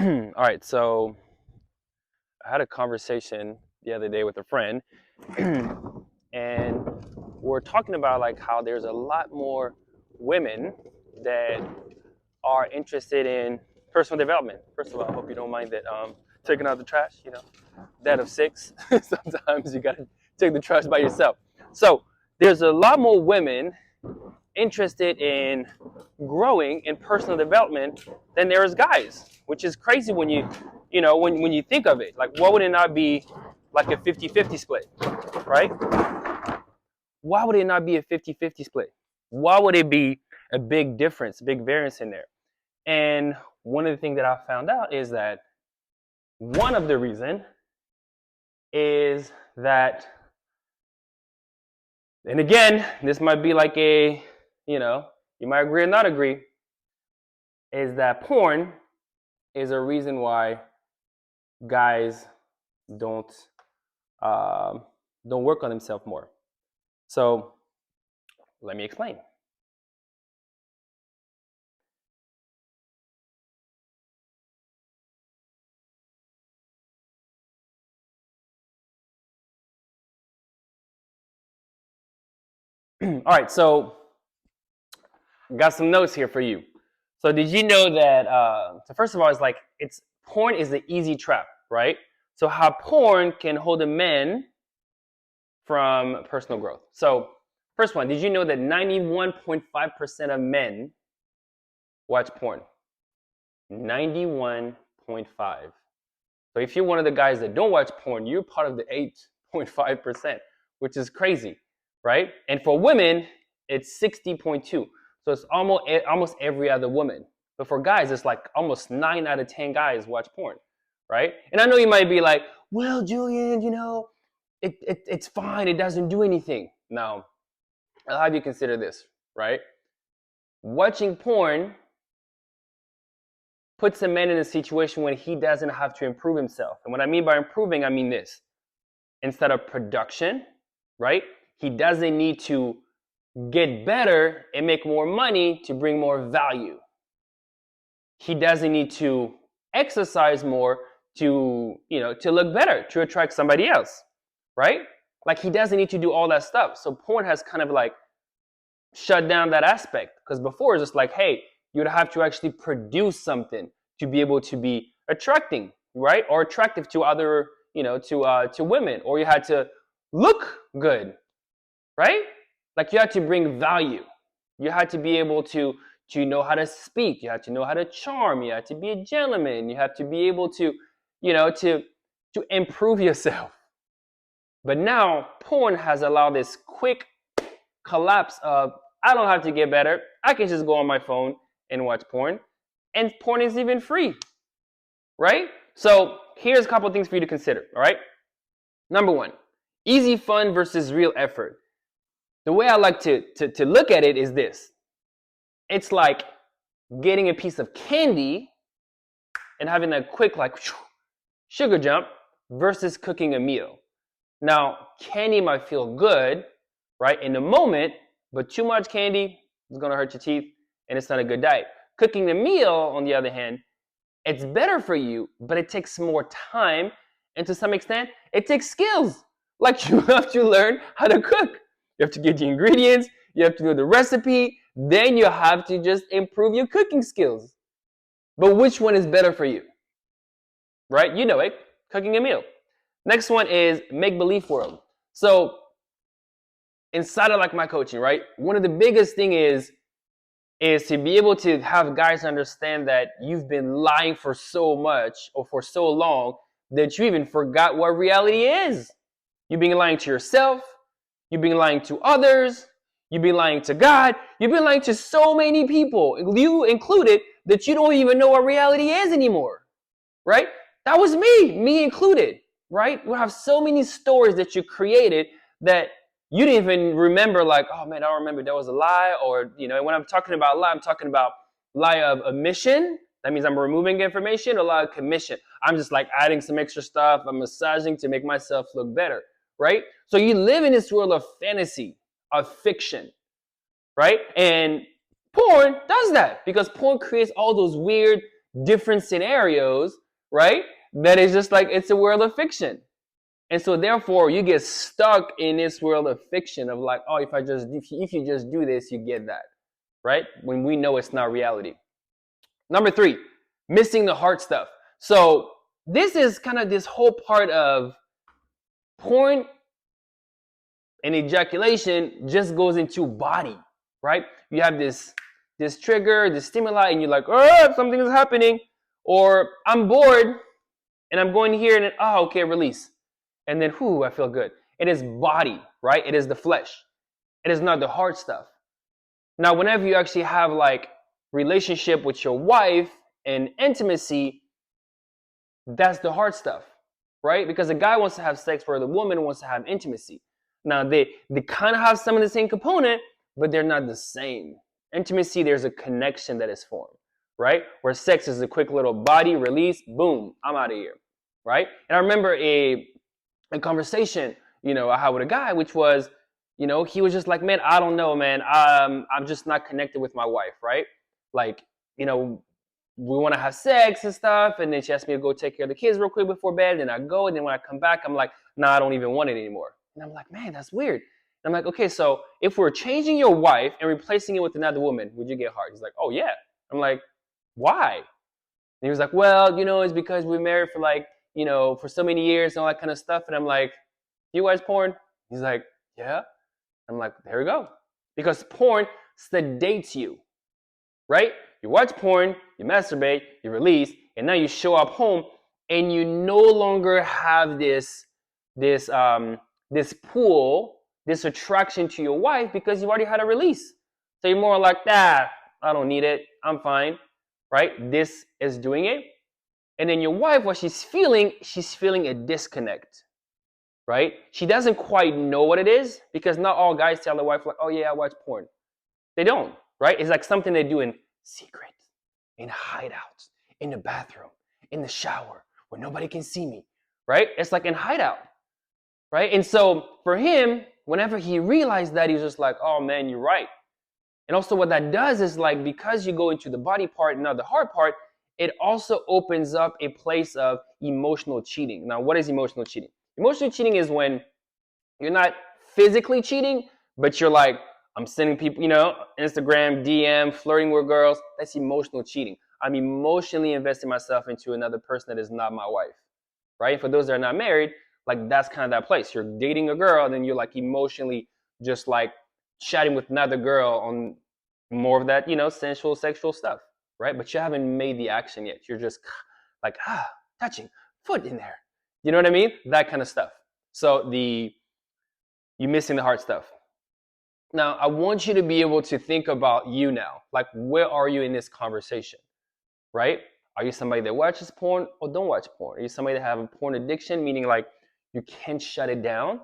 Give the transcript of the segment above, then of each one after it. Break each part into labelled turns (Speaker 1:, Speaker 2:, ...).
Speaker 1: All right, so I had a conversation the other day with a friend, and we're talking about like how there's a lot more women that are interested in personal development. First of all, I hope you don't mind that taking out the trash. Dad of six. Sometimes you gotta take the trash by yourself. So there's a lot more women interested in growing in personal development than there is guys, which is crazy when when you think of it. Like, why would it not be like a 50-50 split, right? Why would it not be a 50-50 split? Why would it be a big difference, big variance in there? And one of the things that I found out is that one of the reason is that, and again, this might be like you might agree or not agree, is that porn is a reason why guys don't work on themselves more. So let me explain. All right, so got some notes here for you. So did you know that? So first of all, porn is the easy trap, right? So how porn can hold a man from personal growth. So first one, did you know that 91.5% of men watch porn? 91.5. So if you're one of the guys that don't watch porn, you're part of the 8.5%, which is crazy, right? And for women, it's 60.2. So it's almost every other woman. But for guys, it's like almost 9 out of 10 guys watch porn, right? And I know you might be like, well, Julian, it's fine. It doesn't do anything. Now, I'll have you consider this, right? Watching porn puts a man in a situation when he doesn't have to improve himself. And what I mean by improving, I mean this. Instead of production, right? He doesn't need to get better and make more money to bring more value. He doesn't need to exercise more to look better, to attract somebody else, right? Like, he doesn't need to do all that stuff. So porn has kind of like shut down that aspect, because before it's just like, hey, you'd have to actually produce something to be able to be attracting, right? Or attractive to other, to women, or you had to look good, right? Like, you had to bring value. You had to be able to know how to speak. You had to know how to charm. You had to be a gentleman. You have to be able to, to improve yourself. But now porn has allowed this quick collapse of, I don't have to get better. I can just go on my phone and watch porn. And porn is even free, right? So here's a couple of things for you to consider, all right? Number one, easy fun versus real effort. The way I like to look at it is this. It's like getting a piece of candy and having a quick sugar jump versus cooking a meal. Now, candy might feel good, right, in the moment, but too much candy is going to hurt your teeth, and it's not a good diet. Cooking a meal, on the other hand, it's better for you, but it takes more time, and to some extent, it takes skills. Like, you have to learn how to cook. You have to get the ingredients, you have to know the recipe, then you have to just improve your cooking skills. But which one is better for you? Right? You know it, cooking a meal. Next one is make-believe world. So inside of my coaching, right? One of the biggest thing is to be able to have guys understand that you've been lying for so much or for so long that you even forgot what reality is. You've been lying to yourself. You've been lying to others. You've been lying to God. You've been lying to so many people, you included, that you don't even know what reality is anymore, right? That was me included, right? We have so many stories that you created that you didn't even remember, like, oh man, I don't remember, that was a lie. Or, when I'm talking about lie, I'm talking about lie of omission. That means I'm removing information, or lie of commission. I'm just adding some extra stuff. I'm massaging to make myself look better, right? So you live in this world of fantasy, of fiction, right? And porn does that, because porn creates all those weird different scenarios, right? That is just like, it's a world of fiction. And so therefore you get stuck in this world of fiction of like, oh, if you just do this, you get that, right? When we know it's not reality. Number 3, missing the heart stuff. So this is kind of this whole part of porn and ejaculation just goes into body, right? You have this trigger, this stimuli, and you're like, oh, something is happening. Or I'm bored and I'm going here and oh, okay, release. And then, whoo, I feel good. It is body, right? It is the flesh. It is not the heart stuff. Now, whenever you actually have like relationship with your wife and intimacy, that's the hard stuff, right? Because the guy wants to have sex where the woman wants to have intimacy. Now, they kind of have some of the same component, but they're not the same. Intimacy, there's a connection that is formed, right? Where sex is a quick little body release, boom, I'm out of here, right? And I remember a conversation, I had with a guy, which was, he was just like, man, I don't know, man. I'm just not connected with my wife, right? Like, we want to have sex and stuff, and then she asked me to go take care of the kids real quick before bed, and I go, and then when I come back, I'm like, nah, I don't even want it anymore. And I'm like, man, that's weird. And I'm like, okay, so if we're changing your wife and replacing it with another woman, would you get hard? He's like, oh yeah. I'm like, why? And he was like, well, it's because we're married for like, for so many years and all that kind of stuff. And I'm like, you watch porn? He's like, yeah. I'm like, there we go. Because porn sedates you, right? You watch porn, you masturbate, you release, and now you show up home and you no longer have this pull, this attraction to your wife because you already had a release. So you're more like, I don't need it. I'm fine, right? This is doing it. And then your wife, what she's feeling a disconnect, right? She doesn't quite know what it is because not all guys tell their wife like, oh yeah, I watch porn. They don't, right? It's like something they do in secret, in hideouts, in the bathroom, in the shower, where nobody can see me, right? It's like in hideout, right? And so for him, whenever he realized that, he was just like, oh man, you're right. And also what that does is like, because you go into the body part and not the heart part, it also opens up a place of emotional cheating. Now, what is emotional cheating? Emotional cheating is when you're not physically cheating, but you're like, I'm sending people, Instagram, DM, flirting with girls. That's emotional cheating. I'm emotionally investing myself into another person that is not my wife, right? For those that are not married, like that's kind of that place. You're dating a girl and then you're like emotionally just like chatting with another girl on more of that, sensual, sexual stuff, right? But you haven't made the action yet. You're just like, touching, foot in there. You know what I mean? That kind of stuff. So you're missing the heart stuff. Now, I want you to be able to think about you now. Like, where are you in this conversation, right? Are you somebody that watches porn or don't watch porn? Are you somebody that have a porn addiction, meaning like you can't shut it down?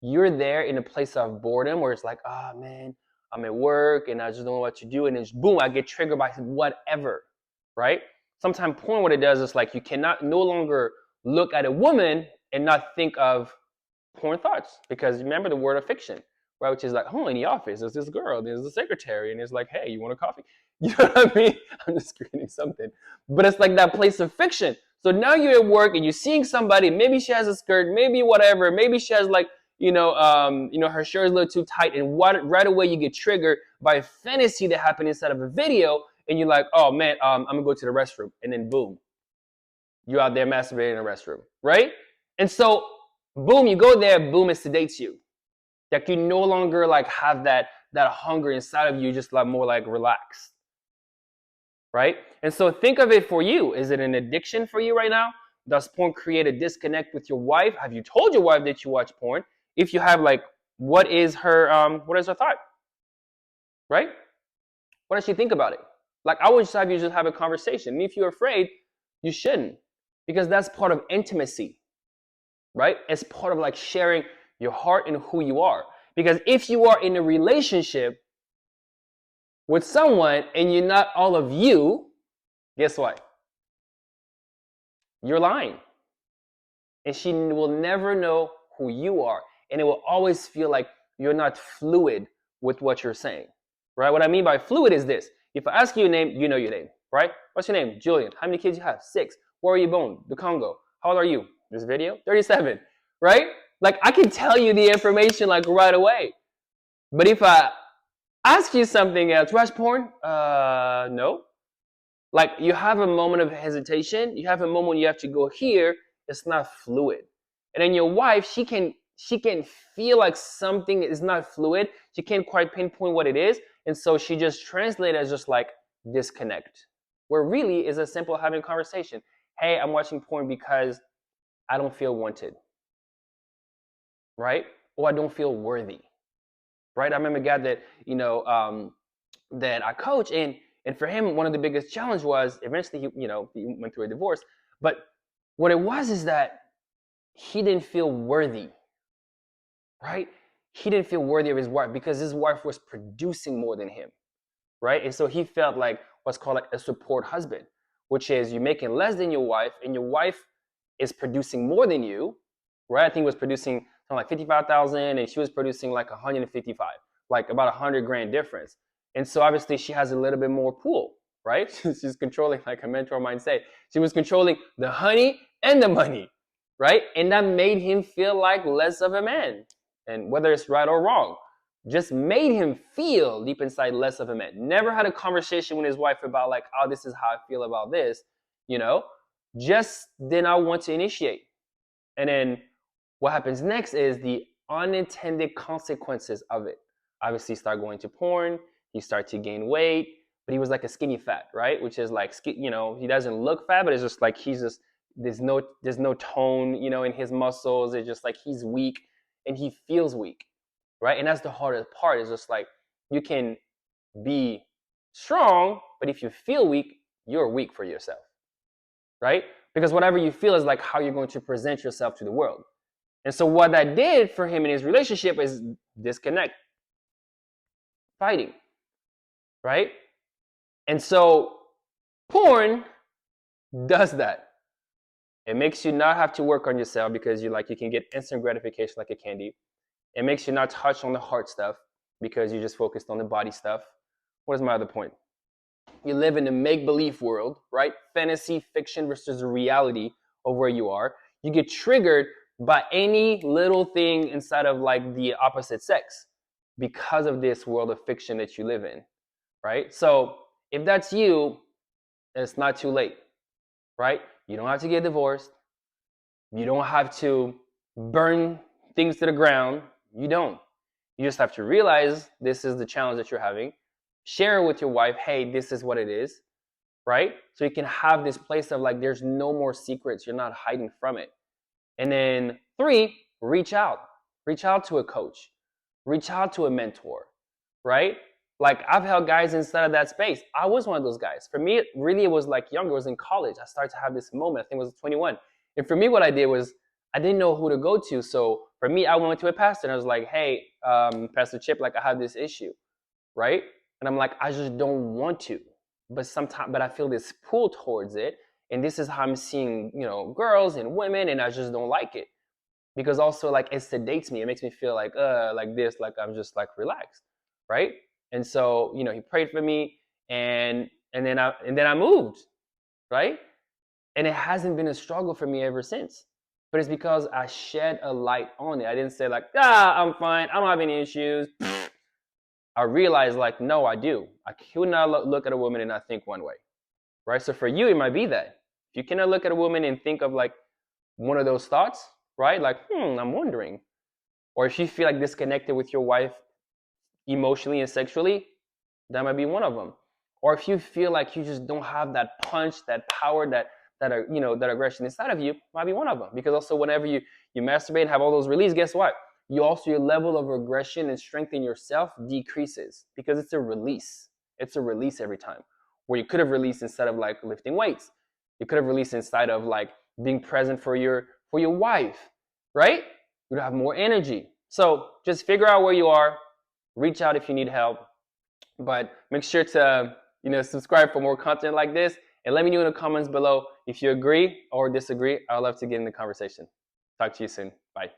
Speaker 1: You're there in a place of boredom where it's like, man, I'm at work and I just don't know what to do. And then boom, I get triggered by whatever, right? Sometimes porn, what it does is like you cannot no longer look at a woman and not think of porn thoughts. Because remember the word of fiction, right? Which is like, in the office, there's this girl, there's the secretary, and it's like, hey, you want a coffee? You know what I mean? I'm just creating something. But it's like that place of fiction. So now you're at work and you're seeing somebody, maybe she has a skirt, maybe whatever, maybe she has like, her shirt is a little too tight, and right away you get triggered by a fantasy that happened inside of a video, and you're like, oh man, I'm gonna go to the restroom, and then boom, you're out there masturbating in the restroom, right? And so, boom, you go there, boom, it sedates you. Like you no longer like have that hunger inside of you, just like more like relaxed, right? And so think of it for you. Is it an addiction for you right now? Does porn create a disconnect with your wife? Have you told your wife that you watch porn? If you have, like, what is her thought, right? What does she think about it? Like, I would just have you just have a conversation. And if you're afraid, you shouldn't, because that's part of intimacy, right? It's part of like sharing your heart and who you are. Because if you are in a relationship with someone and you're not all of you, guess what? You're lying. And she will never know who you are. And it will always feel like you're not fluid with what you're saying, right? What I mean by fluid is this. If I ask you your name, you know your name. right? What's your name? Julian. How many kids you have? 6. Where are you born? The Congo. How old are you? This video? 37, right? Like, I can tell you the information like right away. But if I ask you something else, watch porn? No. Like, you have a moment of hesitation. You have a moment when you have to go here. It's not fluid. And then your wife, she can feel like something is not fluid. She can't quite pinpoint what it is. And so she just translates as just like disconnect. Where really is a simple having a conversation. Hey, I'm watching porn because I don't feel wanted. Right? Or I don't feel worthy. Right? I remember a guy that, that I coach, and for him, one of the biggest challenge was eventually he went through a divorce. But what it was is that he didn't feel worthy. Right? He didn't feel worthy of his wife because his wife was producing more than him. Right? And so he felt like what's called like a support husband, which is you're making less than your wife and your wife is producing more than you. Right? I think it was producing something like 55,000 and she was producing like 155, like about $100,000 difference. And so obviously she has a little bit more pool, right? She's controlling, like a mentor might say. She was controlling the honey and the money, right? And that made him feel like less of a man. And whether it's right or wrong, just made him feel deep inside less of a man. Never had a conversation with his wife about like, oh, this is how I feel about this, just did not want to initiate. And then what happens next is the unintended consequences of it. Obviously, start going to porn. He started to gain weight, but he was like a skinny fat, right? Which is like, he doesn't look fat, but it's just like there's no tone, in his muscles. It's just like he's weak and he feels weak, right? And that's the hardest part. Is just like you can be strong, but if you feel weak, you're weak for yourself, right? Because whatever you feel is like how you're going to present yourself to the world. And so what that did for him in his relationship is disconnect, fighting, right? And so porn does that. It makes you not have to work on yourself because you can get instant gratification like a candy. It makes you not touch on the heart stuff because you just focused on the body stuff. What is my other point? You live in a make-believe world, right? Fantasy, fiction versus the reality of where you are. You get triggered by any little thing inside of like the opposite sex because of this world of fiction that you live in, right? So if that's you, it's not too late, right? You don't have to get divorced. You don't have to burn things to the ground. You don't. You just have to realize this is the challenge that you're having. Share it with your wife. Hey, this is what it is, right? So you can have this place of like, there's no more secrets. You're not hiding from it. And then 3, reach out. Reach out to a coach. Reach out to a mentor, right? Like I've held guys inside of that space. I was one of those guys. For me, it was like younger. I was in college. I started to have this moment. I think it was 21. And for me, what I did was I didn't know who to go to. So for me, I went to a pastor and I was like, hey, Pastor Chip, like I have this issue, right? And I'm like, I just don't want to. But I feel this pull towards it. And this is how I'm seeing, girls and women, and I just don't like it. Because also like it sedates me. It makes me feel like this, like I'm just like relaxed, right? And so, he prayed for me and then I moved, right? And it hasn't been a struggle for me ever since. But it's because I shed a light on it. I didn't say like, I'm fine. I don't have any issues. I realized like, no, I do. I could not look at a woman and not think one way, right? So for you, it might be that. If you cannot look at a woman and think of like one of those thoughts, right? Like, I'm wondering. Or if you feel like disconnected with your wife emotionally and sexually, that might be one of them. Or if you feel like you just don't have that punch, that power, that aggression inside of you, might be one of them. Because also whenever you masturbate and have all those release, guess what? Your level of aggression and strength in yourself decreases because it's a release. It's a release every time. Where you could have released instead of like lifting weights. You could have released inside of like being present for your wife, right? You would have more energy. So just figure out where you are. Reach out if you need help. But make sure to subscribe for more content like this. And let me know in the comments below if you agree or disagree. I'd love to get in the conversation. Talk to you soon. Bye.